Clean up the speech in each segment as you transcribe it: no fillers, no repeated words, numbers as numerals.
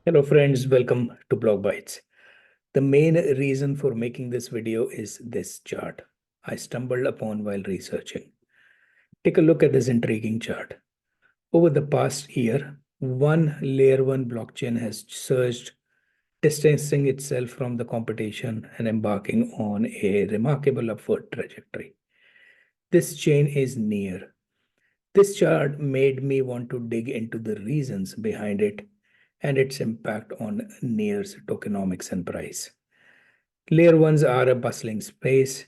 Hello friends, welcome to Block Bytes. The main reason for making this video is this chart I stumbled upon while researching. Take a look at this intriguing chart. Over the past year, one layer 1 blockchain has surged, distancing itself from the competition and embarking on a remarkable upward trajectory. This chain is Near. This chart made me want to dig into the reasons behind it and its impact on Near's tokenomics and price. Layer ones are a bustling space,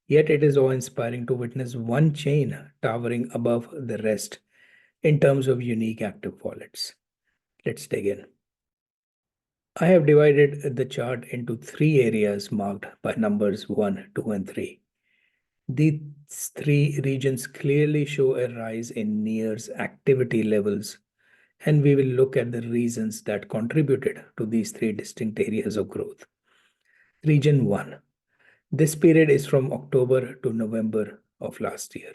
yet it is awe-inspiring to witness one chain towering above the rest in terms of unique active wallets. Let's dig in. I have divided the chart into three areas marked by numbers 1, 2, and 3. These three regions clearly show a rise in Near's activity levels, and we will look at the reasons that contributed to these three distinct areas of growth. Region 1. This period is from October to November of last year.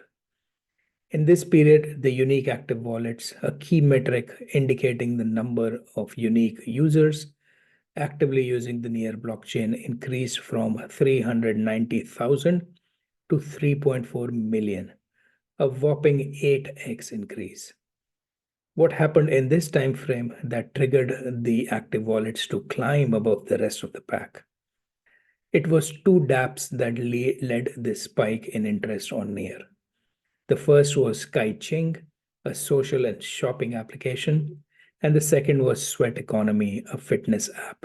In this period, the unique active wallets, a key metric indicating the number of unique users actively using the Near blockchain, increased from 390,000 to 3.4 million, a whopping 8x increase. What happened in this time frame that triggered the active wallets to climb above the rest of the pack? It was two dApps that led this spike in interest on Near. The first was Ching, a social and shopping application, and the second was Sweat Economy, a fitness app.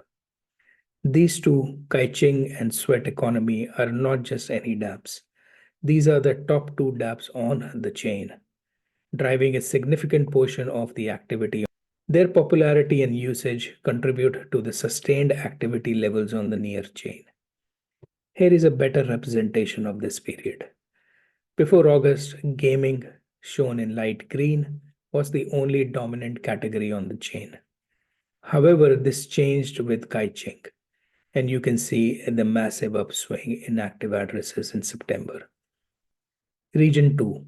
These two, Ching and Sweat Economy, are not just any dApps. These are the top two dApps on the chain, driving a significant portion of the activity. Their popularity and usage contribute to the sustained activity levels on the Near chain. Here is a better representation of this period. Before August, gaming, shown in light green, was the only dominant category on the chain. However, this changed with Ching, and you can see the massive upswing in active addresses in September. Region 2.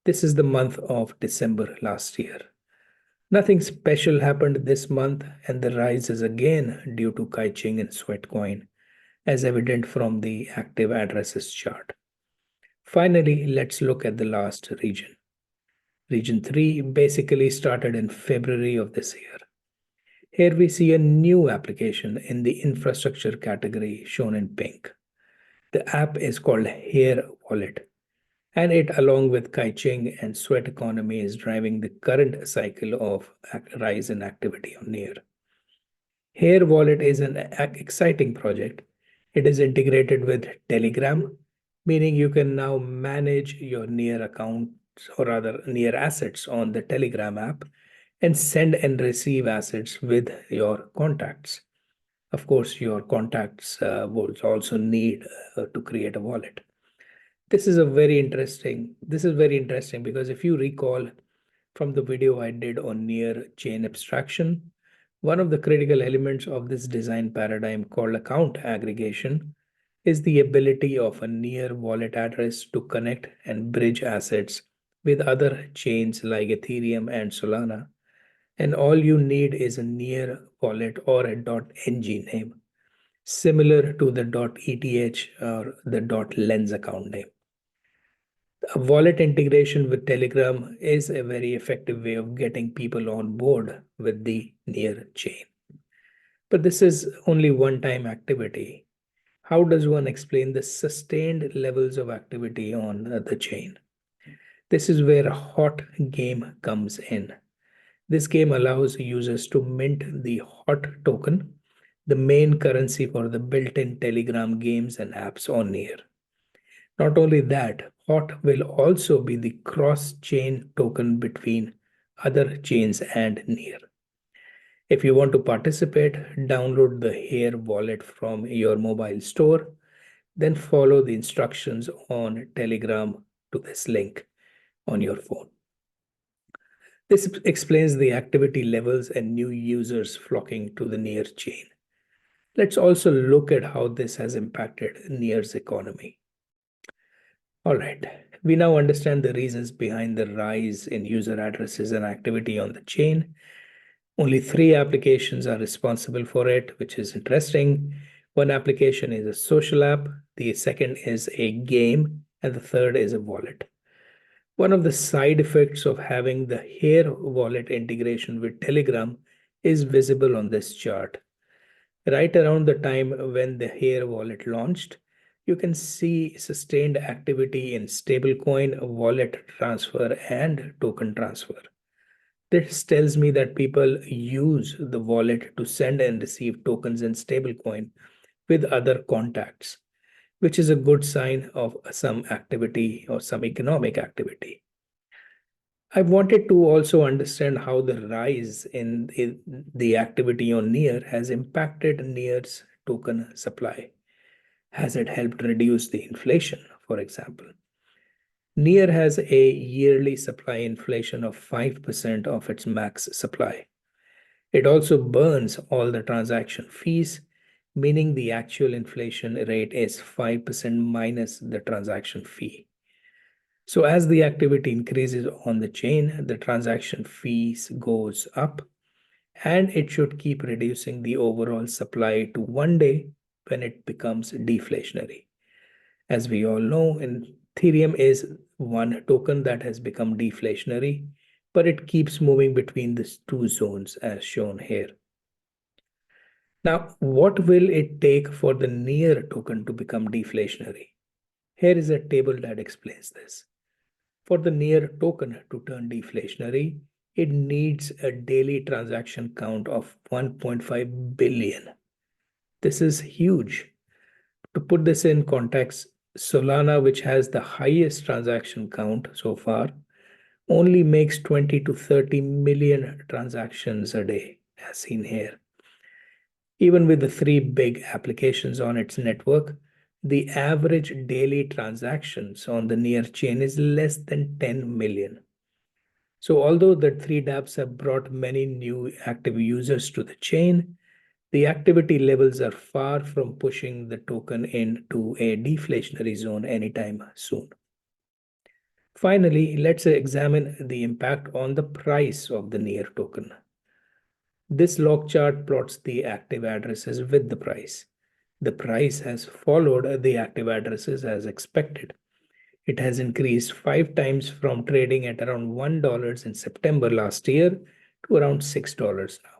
This is the month of December last year. Nothing special happened this month, and the rise is again due to Ching and Sweatcoin, as evident from the active addresses chart. Finally, let's look at the last region. Region 3 basically started in February of this year. Here we see a new application in the infrastructure category shown in pink. The app is called Hair Wallet, and it, along with Ching and Sweat Economy, is driving the current cycle of rise in activity on Near. Hair Wallet is an exciting project. It is integrated with Telegram, meaning you can now manage your Near accounts, or rather Near assets, on the Telegram app and send and receive assets with your contacts. Of course, your contacts will also need to create a wallet. This is very interesting because if you recall from the video I did on Near chain abstraction, one of the critical elements of this design paradigm, called account aggregation, is the ability of a Near wallet address to connect and bridge assets with other chains like Ethereum and Solana. And all you need is a Near wallet or a .ng name, similar to the .eth or the .lens account name. A wallet integration with Telegram is a very effective way of getting people on board with the Near chain. But this is only one-time activity. How does one explain the sustained levels of activity on the chain? This is where a hot game comes in. This game allows users to mint the hot token, the main currency for the built-in Telegram games and apps on Near. Not only that, HOT will also be the cross-chain token between other chains and Near. If you want to participate, download the Hair wallet from your mobile store, then follow the instructions on Telegram to this link on your phone. This explains the activity levels and new users flocking to the Near chain. Let's also look at how this has impacted Near's economy. All right, we now understand the reasons behind the rise in user addresses and activity on the chain. Only 3 applications are responsible for it, which is interesting. One application is a social app, the second is a game, and the third is a wallet. One of the side effects of having the Hair wallet integration with Telegram is visible on this chart. Right around the time when the Hair wallet launched, you can see sustained activity in stablecoin, wallet transfer, and token transfer. This tells me that people use the wallet to send and receive tokens and stablecoin with other contacts, which is a good sign of some activity or some economic activity. I wanted to also understand how the rise in the activity on Near has impacted Near's token supply. Has it helped reduce the inflation, for example? Near has a yearly supply inflation of 5% of its max supply. It also burns all the transaction fees, meaning the actual inflation rate is 5% minus the transaction fee. So as the activity increases on the chain, the transaction fees goes up, and it should keep reducing the overall supply to one day when it becomes deflationary. As we all know, Ethereum is one token that has become deflationary, but it keeps moving between these two zones as shown here. Now, what will it take for the Near token to become deflationary? Here is a table that explains this. For the Near token to turn deflationary, it needs a daily transaction count of 1.5 billion. This is huge. To put this in context, Solana, which has the highest transaction count so far, only makes 20 to 30 million transactions a day, as seen here. Even with the 3 big applications on its network, the average daily transactions on the Near chain is less than 10 million. So although the 3 dApps have brought many new active users to the chain, the activity levels are far from pushing the token into a deflationary zone anytime soon. Finally, let's examine the impact on the price of the Near token. This log chart plots the active addresses with the price. The price has followed the active addresses as expected. It has increased 5 times from trading at around $1 in September last year to around $6 now.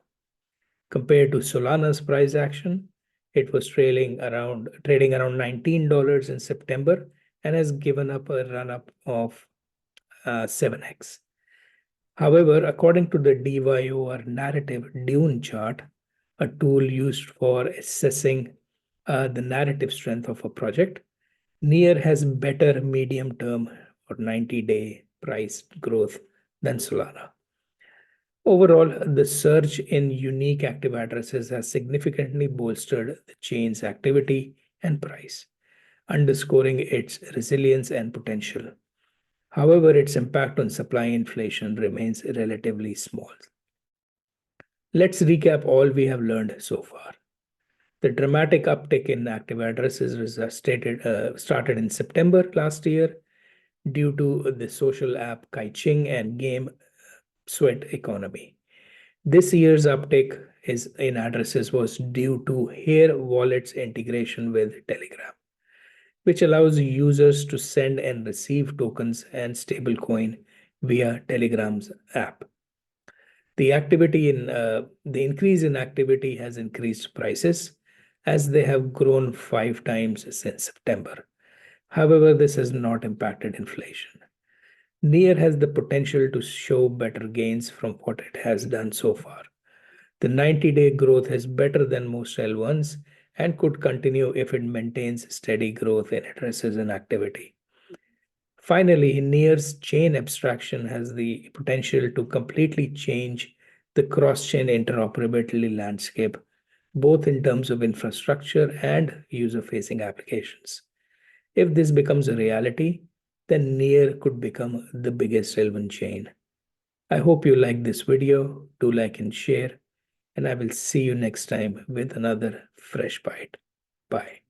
Compared to Solana's price action, it was trading around $19 in September and has given up a run-up of 7x. However, according to the DYO or narrative Dune chart, a tool used for assessing the narrative strength of a project, Near has better medium-term or 90-day price growth than Solana. Overall, the surge in unique active addresses has significantly bolstered the chain's activity and price, underscoring its resilience and potential. However, its impact on supply inflation remains relatively small. Let's recap all we have learned so far. The dramatic uptick in active addresses started in September last year due to the social app Kaiching and game sweat economy. This year's uptick in addresses was due to Hair Wallet's integration with Telegram, which allows users to send and receive tokens and stablecoin via Telegram's app. The increase in activity has increased prices as they have grown 5 times since September. However, this has not impacted inflation. Near has the potential to show better gains from what it has done so far. The 90-day growth is better than most L1s and could continue if it maintains steady growth in addresses and activity. Finally, Near's chain abstraction has the potential to completely change the cross-chain interoperability landscape, both in terms of infrastructure and user-facing applications. If this becomes a reality, then Near could become the biggest L1 chain. I hope you like this video. Do like and share, and I will see you next time with another fresh bite. Bye.